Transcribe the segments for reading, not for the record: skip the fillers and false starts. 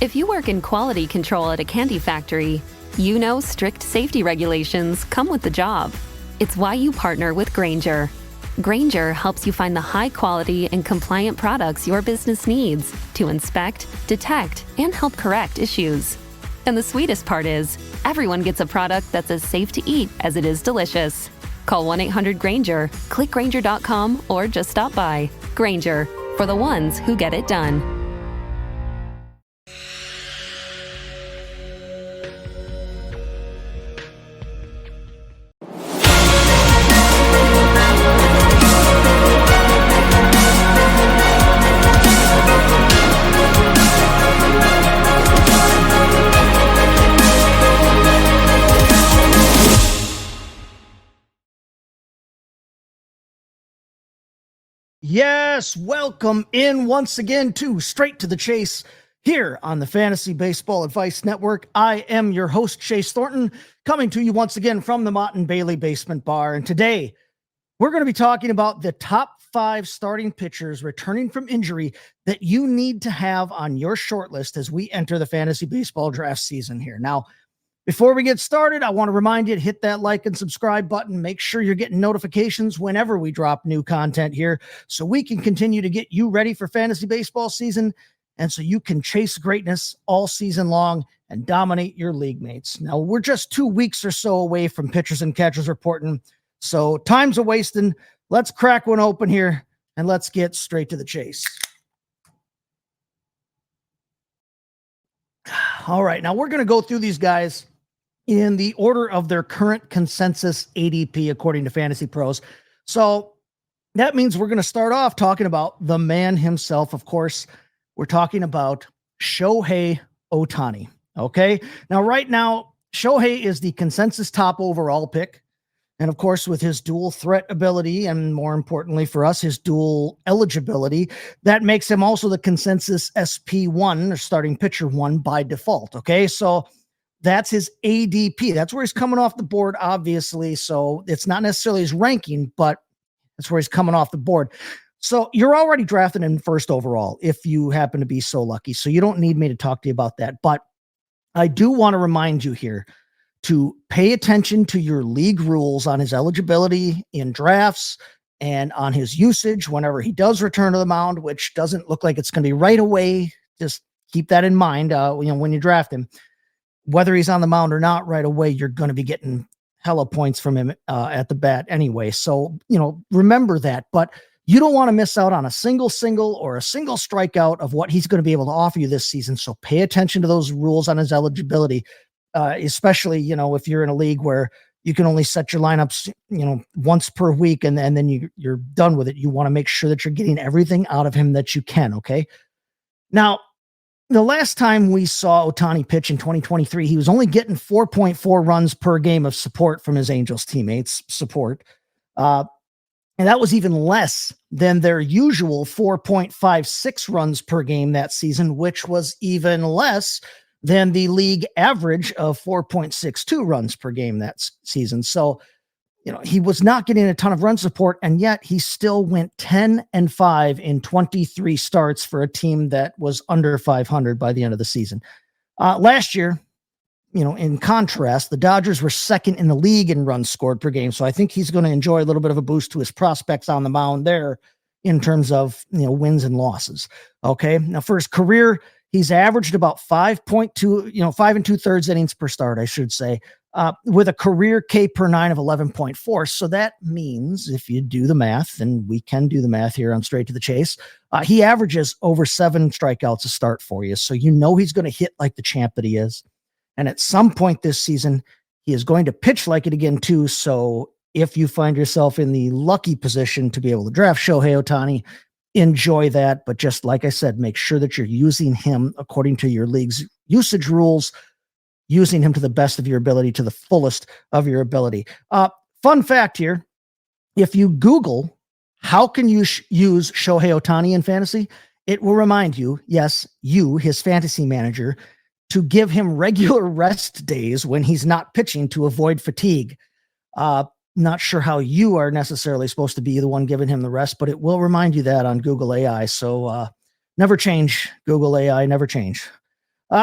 If you work in quality control at a candy factory, you know strict safety regulations come with the job. It's why you partner with Grainger. Grainger helps you find the high-quality and compliant products your business needs to inspect, detect, and help correct issues. And the sweetest part is, everyone gets a product that's as safe to eat as it is delicious. Call 1-800-GRAINGER, click Grainger.com, or just stop by. Grainger, for the ones who get it done. Yes, welcome in once again to Straight to the Chase here on the Fantasy Baseball Advice Network. I am your host, Chase Thornton, coming to you once again from the Mott and Bailey Basement Bar. And today, we're going to be talking about the top 5 starting pitchers returning from injury that you need to have on your short list as we enter the fantasy baseball draft season here. Now, before we get started, I want to remind you to hit that like and subscribe button. Make sure you're getting notifications whenever we drop new content here so we can continue to get you ready for fantasy baseball season and so you can chase greatness all season long and dominate your league mates. Now, we're just 2 weeks or so away from pitchers and catchers reporting, so time's a-wasting. Let's crack one open here and let's get straight to the chase. All right, now we're going to go through these guys in the order of their current consensus ADP, according to Fantasy Pros. So that means we're going to start off talking about the man himself. Of course, we're talking about Shohei Ohtani. Okay. Now, right now, Shohei is the consensus top overall pick. And of course, with his dual threat ability, and more importantly for us, his dual eligibility, that makes him also the consensus SP1 or starting pitcher 1 by default. Okay. So that's his ADP. That's where he's coming off the board, obviously. So it's not necessarily his ranking, but that's where he's coming off the board. So you're already drafted him first overall if you happen to be so lucky. So you don't need me to talk to you about that. But I do want to remind you here to pay attention to your league rules on his eligibility in drafts and on his usage whenever he does return to the mound, which doesn't look like it's going to be right away. Just keep that in mind when you draft him. Whether he's on the mound or not right away, you're going to be getting hella points from him at the bat anyway. So, remember that. But you don't want to miss out on a single or a single strikeout of what he's going to be able to offer you this season. So pay attention to those rules on his eligibility, especially, if you're in a league where you can only set your lineups, once per week and then you're done with it. You want to make sure that you're getting everything out of him that you can. Okay. Now, the last time we saw Ohtani pitch in 2023, he was only getting 4.4 runs per game of support from his Angels teammates support. And that was even less than their usual 4.56 runs per game that season, which was even less than the league average of 4.62 runs per game that season. So, he was not getting a ton of run support, and yet he still went 10-5 in 23 starts for a team that was under 500 by the end of the season. Last year, in contrast, the Dodgers were second in the league in runs scored per game. So I think he's going to enjoy a little bit of a boost to his prospects on the mound there in terms of, wins and losses. Okay. Now for his career, he's averaged about 5.2, 5 2/3 innings per start, I should say, with a career K per 9 of 11.4. So that means if you do the math, and we can do the math here on Straight to the Chase, he averages over 7 strikeouts a start for you. So he's going to hit like the champ that he is. And at some point this season, he is going to pitch like it again too. So if you find yourself in the lucky position to be able to draft Shohei Ohtani, enjoy that. But just like I said, make sure that you're using him according to your league's usage rules, using him to the best of your ability, to the fullest of your ability. Fun fact here, if you Google, how can you use Shohei Ohtani in fantasy? It will remind you, yes, you, his fantasy manager, to give him regular rest days when he's not pitching to avoid fatigue. Not sure how you are necessarily supposed to be the one giving him the rest, but it will remind you that on Google AI. So never change, Google AI, never change.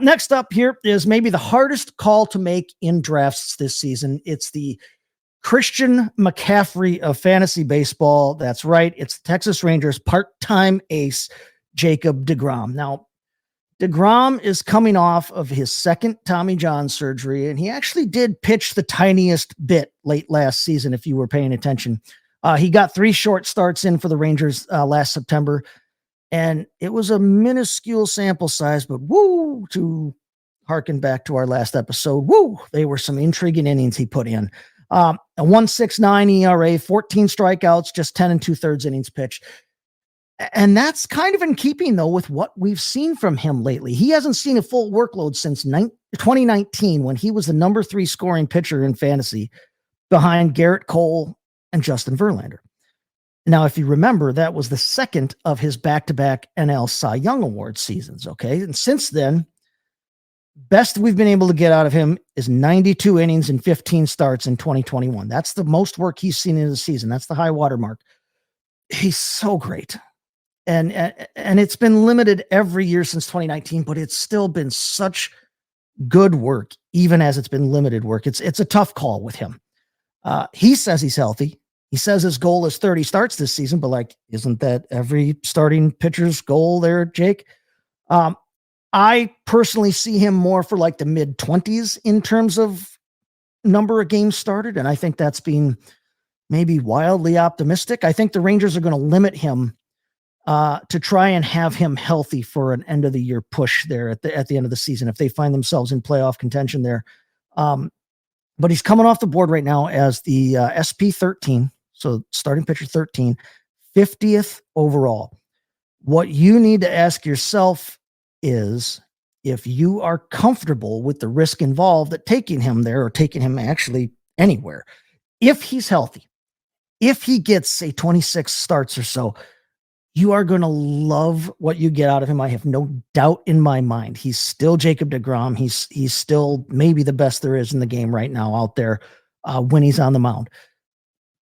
Next up here is maybe the hardest call to make in drafts this season. It's the Christian McCaffrey of fantasy baseball. That's right. It's the Texas Rangers part-time ace, Jacob deGrom. Now, deGrom is coming off of his second Tommy John surgery, and he actually did pitch the tiniest bit late last season, if you were paying attention. He got 3 short starts in for the Rangers last September, and it was a minuscule sample size, but woo, to harken back to our last episode, woo, they were some intriguing innings he put in. A 1.69 ERA, 14 strikeouts, just 10 2/3 innings pitched. And that's kind of in keeping, though, with what we've seen from him lately. He hasn't seen a full workload since 2019, when he was the number 3 scoring pitcher in fantasy behind Garrett Cole and Justin Verlander. Now, if you remember, that was the second of his back-to-back NL Cy Young Award seasons, okay? And since then, best we've been able to get out of him is 92 innings and 15 starts in 2021. That's the most work he's seen in the season. That's the high water mark. He's so great. And it's been limited every year since 2019, but it's still been such good work, even as it's been limited work. It's a tough call with him. He says he's healthy. He says his goal is 30 starts this season, but like, isn't that every starting pitcher's goal there, Jake? I personally see him more for like the mid-20s in terms of number of games started, and I think that's being maybe wildly optimistic. I think the Rangers are going to limit him to try and have him healthy for an end of the year push there at the end of the season, if they find themselves in playoff contention there. But he's coming off the board right now as the SP 13. So starting pitcher 13, 50th overall. What you need to ask yourself is if you are comfortable with the risk involved at taking him there, or taking him actually anywhere. If he's healthy, if he gets, say, 26 starts or so, you are going to love what you get out of him. I have no doubt in my mind. He's still Jacob deGrom. He's still maybe the best there is in the game right now out there when he's on the mound.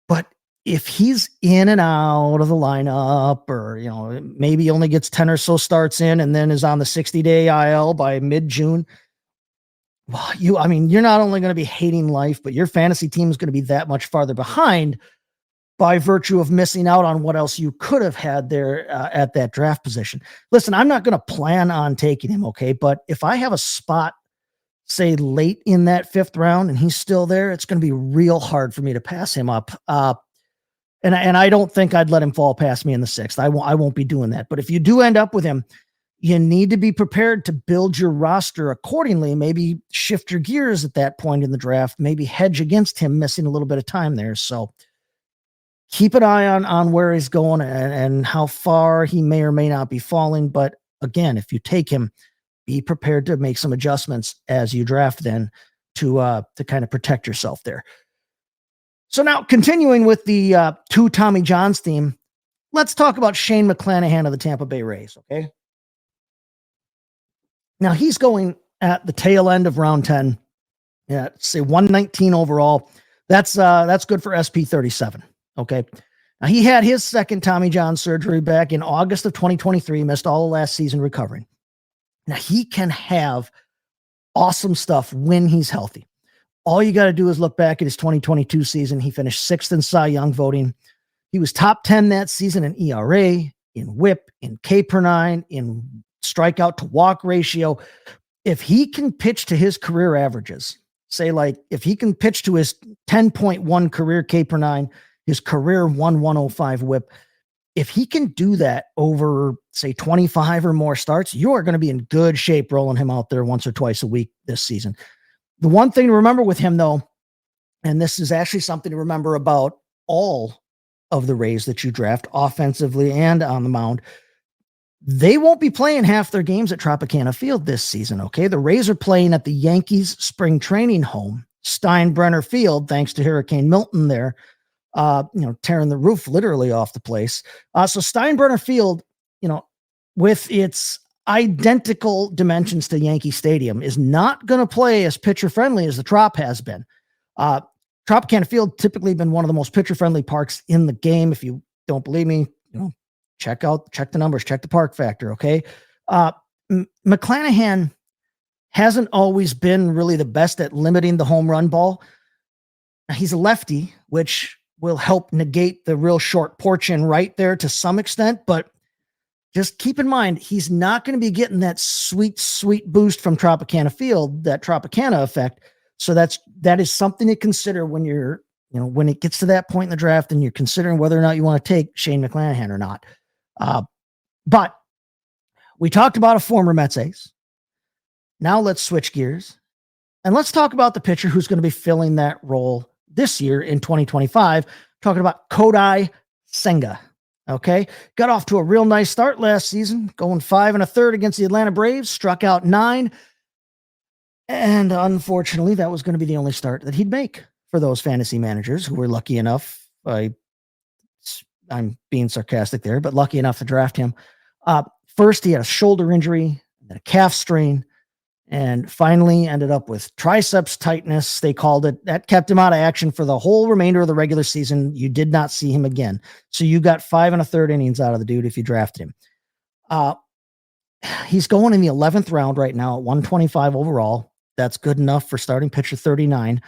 But if he's in and out of the lineup, or, you know, maybe only gets 10 or so starts in and then is on the 60-day IL by mid-June, well, you're not only going to be hating life, but your fantasy team is going to be that much farther behind by virtue of missing out on what else you could have had there at that draft position. Listen, I'm not going to plan on taking him, okay? But if I have a spot, say, late in that 5th round and he's still there, it's going to be real hard for me to pass him up. And I don't think I'd let him fall past me in the 6th. I won't be doing that. But if you do end up with him, you need to be prepared to build your roster accordingly. Maybe shift your gears at that point in the draft, maybe hedge against him missing a little bit of time there. So keep an eye on where he's going and how far he may or may not be falling. But again, if you take him, be prepared to make some adjustments as you draft then to kind of protect yourself there. So now, continuing with the 2 Tommy Johns theme, let's talk about Shane McClanahan of the Tampa Bay Rays, okay? Now, he's going at the tail end of round 10, say 119 overall. That's good for SP 37. Okay. Now, he had his second Tommy John surgery back in August of 2023, missed all of last season recovering. Now, he can have awesome stuff when he's healthy. All you got to do is look back at his 2022 season. He finished 6th in Cy Young voting. He was top 10 that season in ERA, in WHIP, in K per 9, in strikeout to walk ratio. If he can pitch to his career averages, say, like, if he can pitch to his 10.1 career K per 9, his career 1.105 WHIP, if he can do that over, say, 25 or more starts, you are going to be in good shape rolling him out there once or twice a week this season. The one thing to remember with him, though, and this is actually something to remember about all of the Rays that you draft offensively and on the mound, they won't be playing half their games at Tropicana Field this season, okay? The Rays are playing at the Yankees spring training home, Steinbrenner Field, thanks to Hurricane Milton there, tearing the roof literally off the place. So Steinbrenner Field, with its identical dimensions to Yankee Stadium, is not going to play as pitcher friendly as the Trop has been. Tropicana Field typically been one of the most pitcher friendly parks in the game. If you don't believe me, check the numbers, check the park factor. Okay. McClanahan hasn't always been really the best at limiting the home run ball. He's a lefty, which will help negate the real short porch in right there to some extent, but just keep in mind, he's not going to be getting that sweet, sweet boost from Tropicana Field, that Tropicana effect. So that is something to consider when you're, when it gets to that point in the draft and you're considering whether or not you want to take Shane McClanahan or not. But we talked about a former Mets ace. Now let's switch gears and let's talk about the pitcher who's going to be filling that role this year in 2025. Talking about Kodai Senga. Okay. Got off to a real nice start last season, going 5 1/3 against the Atlanta Braves, struck out 9. And unfortunately, that was going to be the only start that he'd make for those fantasy managers who were lucky enough. I'm being sarcastic there, but lucky enough to draft him. First, he had a shoulder injury, then a calf strain, and finally ended up with triceps tightness. They called it. That kept him out of action for the whole remainder of the regular season. You did not see him again. So you got 5 1/3 innings out of the dude if you drafted him. He's going in the 11th round right now at 125 overall. That's good enough for starting pitcher 39.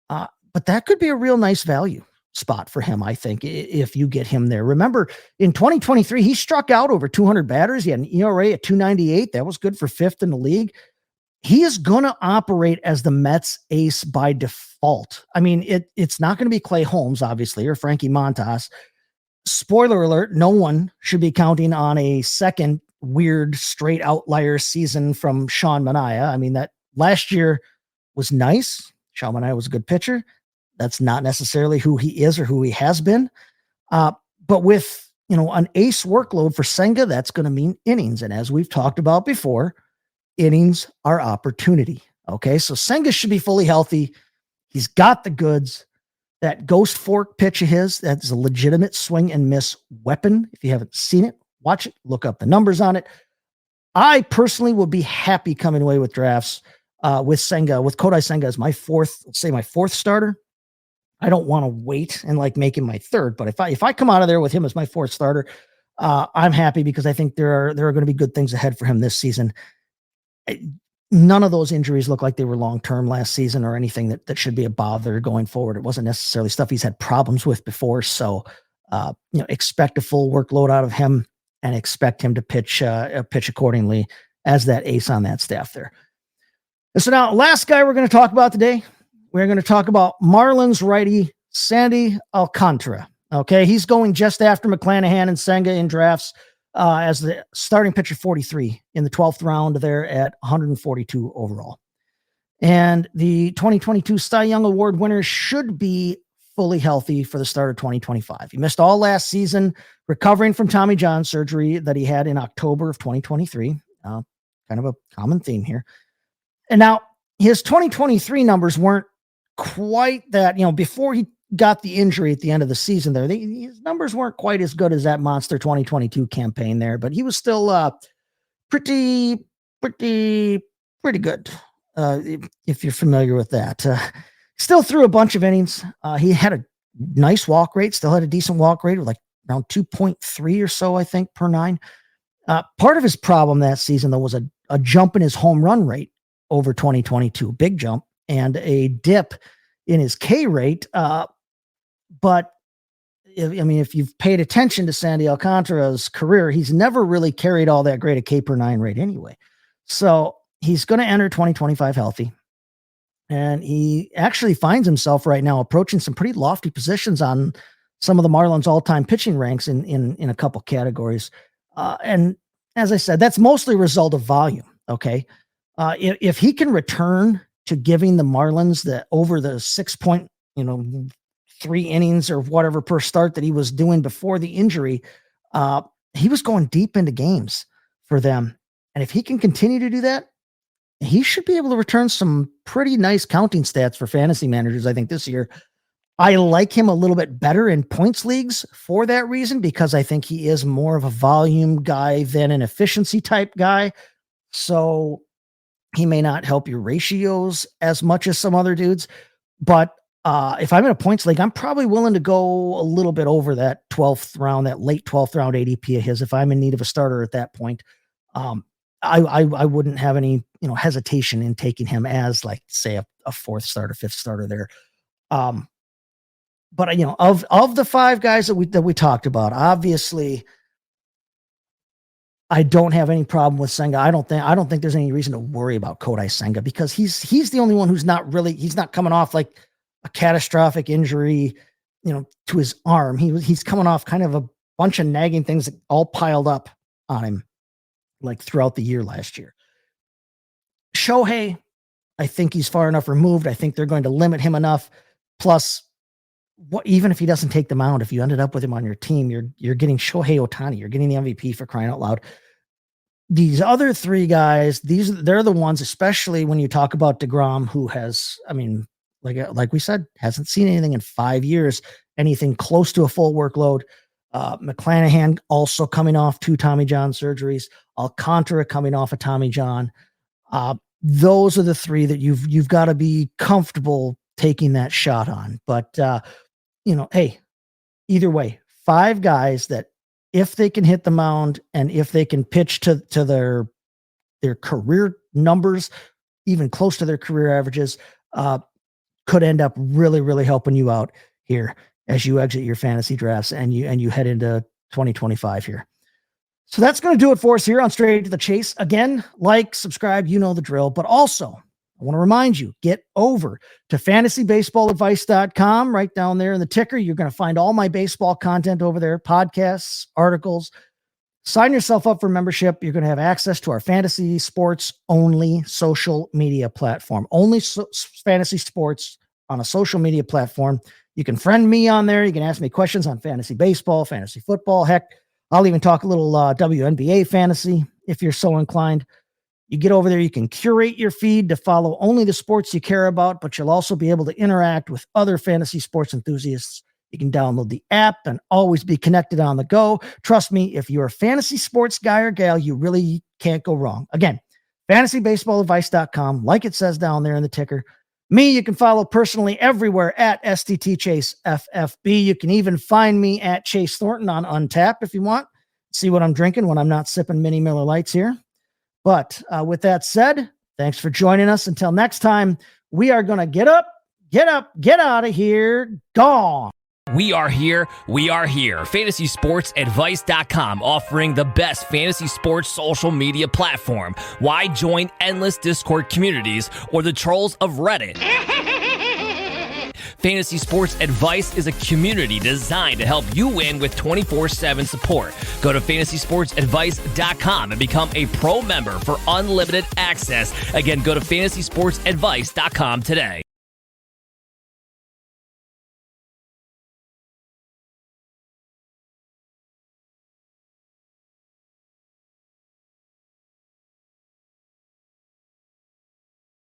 But that could be a real nice value spot for him, I think, if you get him there. Remember, in 2023, he struck out over 200 batters. He had an ERA at 298. That was good for 5th in the league. He is going to operate as the Mets ace by default. I mean, it's not going to be Clay Holmes, obviously, or Frankie Montas. Spoiler alert, no one should be counting on a second weird straight outlier season from Sean Manaea. I mean, that last year was nice. Sean Manaea was a good pitcher. That's not necessarily who he is or who he has been. But with, an ace workload for Senga, that's going to mean innings. And as we've talked about before, innings are opportunity. Okay. So Senga should be fully healthy. He's got the goods. That ghost fork pitch of his, that's a legitimate swing and miss weapon. If you haven't seen it, watch it, look up the numbers on it. I personally will be happy coming away with drafts with Senga, with Kodai Senga as my fourth starter. I don't want to wait and make him my third, but if I come out of there with him as my 4th starter, I'm happy because I think there are going to be good things ahead for him this season. None of those injuries look like they were long-term last season or anything that should be a bother going forward. It wasn't necessarily stuff he's had problems with before. So, expect a full workload out of him and expect him to pitch accordingly as that ace on that staff there. And so now, last guy we're going to talk about today, we're going to talk about Marlins righty Sandy Alcantara. Okay. He's going just after McClanahan and Senga in drafts. As the starting pitcher 43 in the 12th round there at 142 overall. And the 2022 Cy Young Award winner should be fully healthy for the start of 2025. He missed all last season, recovering from Tommy John surgery that he had in October of 2023. Kind of a common theme here. And now his 2023 numbers weren't quite that, before he got the injury at the end of the season there, his numbers weren't quite as good as that monster 2022 campaign there, but he was still pretty good. If you're familiar with that, still threw a bunch of innings. He had a nice walk rate, still had a decent walk rate of around 2.3 or so, I think, per 9. Part of his problem that season though was a jump in his home run rate over 2022, big jump, and a dip in his K rate. But if you've paid attention to Sandy Alcantara's career, he's never really carried all that great a K per 9 rate anyway. So he's going to enter 2025 healthy. And he actually finds himself right now approaching some pretty lofty positions on some of the Marlins all-time pitching ranks in a couple categories. And as I said, that's mostly a result of volume. Okay. If he can return to giving the Marlins over the 3 innings or whatever per start that he was doing before the injury, he was going deep into games for them. And if he can continue to do that, he should be able to return some pretty nice counting stats for fantasy managers, I think, this year. I like him a little bit better in points leagues for that reason, because I think he is more of a volume guy than an efficiency type guy. So he may not help your ratios as much as some other dudes, but if I'm in a points league, I'm probably willing to go a little bit over that 12th round, that late 12th round ADP of his, if I'm in need of a starter at that point. I wouldn't have any, hesitation in taking him as like, say, a fourth starter, fifth starter there. But of the five guys that we talked about, obviously, I don't have any problem with Senga. I don't think there's any reason to worry about Kodai Senga because he's the only one who's not coming off like a catastrophic injury, to his arm. He's coming off kind of a bunch of nagging things that all piled up on him like throughout the year last year. Shohei, I think he's far enough removed. I think they're going to limit him enough. Plus, even if he doesn't take the mound, if you ended up with him on your team, you're getting Shohei Ohtani. You're getting the MVP for crying out loud. These other three guys, they're the ones, especially when you talk about DeGrom, who has, like we said, hasn't seen anything in 5 years, anything close to a full workload. McClanahan also coming off 2 Tommy John surgeries. Alcantara coming off a Tommy John. Those are the three that you've got to be comfortable taking that shot on. But hey, either way, 5 guys that if they can hit the mound and if they can pitch to their career numbers, even close to their career averages, could end up really, really helping you out here as you exit your fantasy drafts and you head into 2025 here. So that's going to do it for us here on Straight to the Chase. Again, like, subscribe, you know the drill, but also I want to remind you, get over to fantasybaseballadvice.com right down there in the ticker. You're going to find all my baseball content over there, podcasts, articles. Sign yourself up for membership. You're going to have access to our fantasy sports only social media platform, only fantasy sports on a social media platform. You can friend me on there. You can ask me questions on fantasy baseball, fantasy football. Heck, I'll even talk a little WNBA fantasy if you're so inclined. You get over there, you can curate your feed to follow only the sports you care about, but you'll also be able to interact with other fantasy sports enthusiasts. You can download the app and always be connected on the go. Trust me, if you're a fantasy sports guy or gal, you really can't go wrong. Again, fantasybaseballadvice.com, like it says down there in the ticker. Me, you can follow personally everywhere at STTChaseFFB. You can even find me at Chase Thornton on Untapped if you want. See what I'm drinking when I'm not sipping Mini Miller Lights here. But with that said, thanks for joining us. Until next time, we are going to get out of here, gone. We are here. FantasySportsAdvice.com, offering the best fantasy sports social media platform. Why join endless Discord communities or the trolls of Reddit? Fantasy Sports Advice is a community designed to help you win with 24/7 support. Go to FantasySportsAdvice.com and become a pro member for unlimited access. Again, go to FantasySportsAdvice.com today.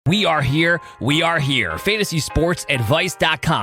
We are here. FantasySportsAdvice.com.